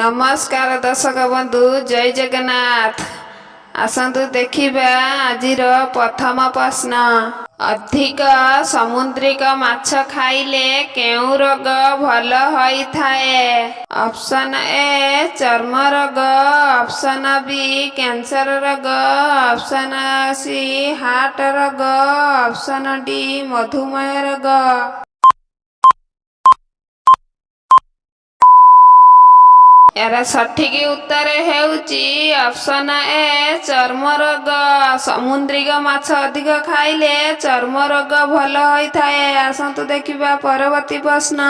नमस्कार दर्शक बंधु जय जगन्नाथ। आसतु देखिबा आजिर प्रथम प्रश्न। अधिक समुद्रिक माछ खाइले केउ रोग भल होई थाए? ऑप्शन ए चर्म रोग, ऑप्शन बी कैंसर रोग, ऑप्शन सी हार्ट रोग, ऑप्शन डी मधुमेह रोग। यार सठिक उत्तर हेउची ऑप्शन ए चर्म रोग। समुद्रिक माछ अधिक खाइले चर्म रोग भल होई थाए। आसंतु देखिबा परवर्ती प्रश्न।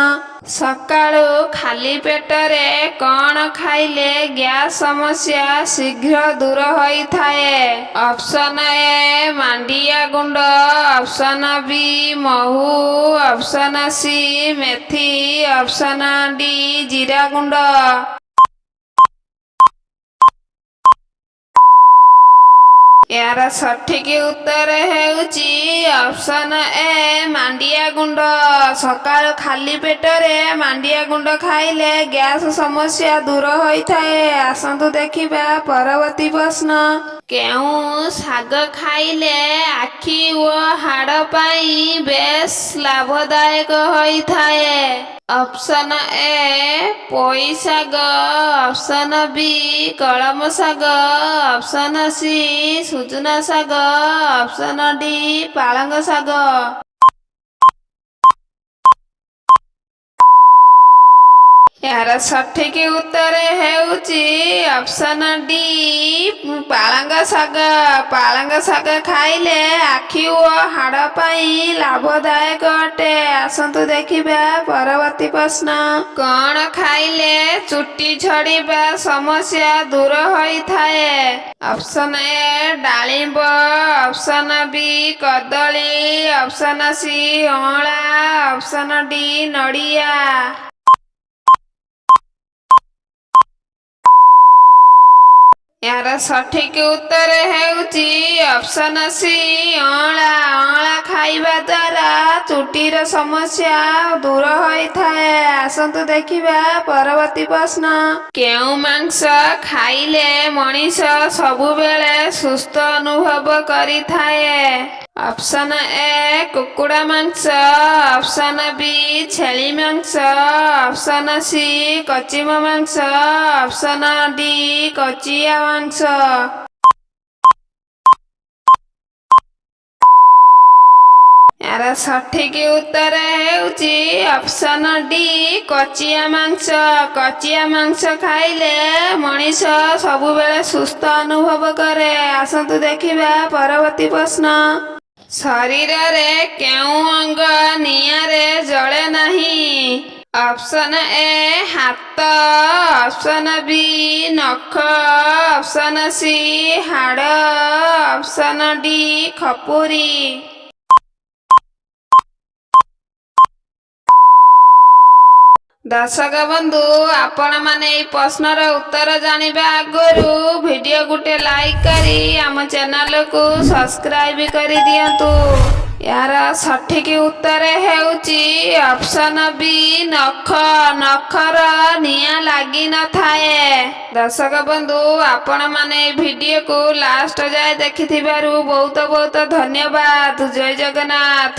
सकाळु खाली पेटरे कौन खाइले गैस समस्या शीघ्र दूर होई थाए? ऑप्शन ए मांडिया गुंड, ऑप्शन बी महू, ऑप्शन सी मेथी, ऑप्शन डी जीरा गुंड। यार सठिक उत्तर हेउची ऑप्शन ए मांडिया गुंड। सकाळ खाली पेटरे मांडिया गुंड खाइले गैस समस्या दूर होई थाए। आसंतु देखिबा परवर्ती प्रश्न। केउ साग खाइले आखि ओ हाड़ पाई बेस लाभदायक होई थाए? ऑप्शन ए पोई साग, ऑप्शन बी कलम साग, ऑप्शन सी सुजना साग, ऑप्शन डी पालंग साग। यार सठिक उत्तर हेउची ऑप्शन डी पालंग साग। पालंग साग खाइले आखि ओ हाड़ पाई लाभदायक अटे। आसंतु देखिबा परवर्ती प्रश्न। कौन खाइले चुटी झड़ीबा समस्या दूर होई थाए? ऑप्शन ए डालिंब, ऑप्शन बी कदली, ऑप्शन सी अँला, ऑप्शन डी नड़िया। यार सठिक उत्तर हेउची ऑप्शन सी अँला। अँला खाइबा द्वारा चुटीर समस्या दूर होई थाए। आसंतु देखिबा परवर्ती प्रश्न। केउ मांस खाइले मनीष सबुबेले सुस्थ अनुभव करि थाए? ऑप्शन ए कुकुड़ा मांस, ऑप्शन बी छेली मांस, ऑप्शन सी कचिम मांस, ऑप्शन डी कचिया मांस। यार सठिक उत्तर हेउची ऑप्शन डी कचिया मांस। कचिया मांस खाइले मनीष सबुबेले सुस्थ अनुभव करे। आसंतु देखिबा परवर्ती प्रश्न। शरीर रे केउ अंग नियारे जळे नाही? ऑप्शन ए हाथ, ऑप्शन बी नख, ऑप्शन सी हाड़, ऑप्शन डी खपुरी। दर्शक बंधु आपण माने এই प्रश्नर उत्तर जानिबा आगरु वीडियो गुटे लाइक करी आम चैनल को सब्सक्राइब करी दियंतु। यार सठिक उत्तर हेउची ऑप्शन बी नख। नखर निया लागी न थाए। दर्शक बंधु आपण माने वीडियो को लास्ट जाए देखिथिबारु बहुत बहुत धन्यवाद। जय जगन्नाथ।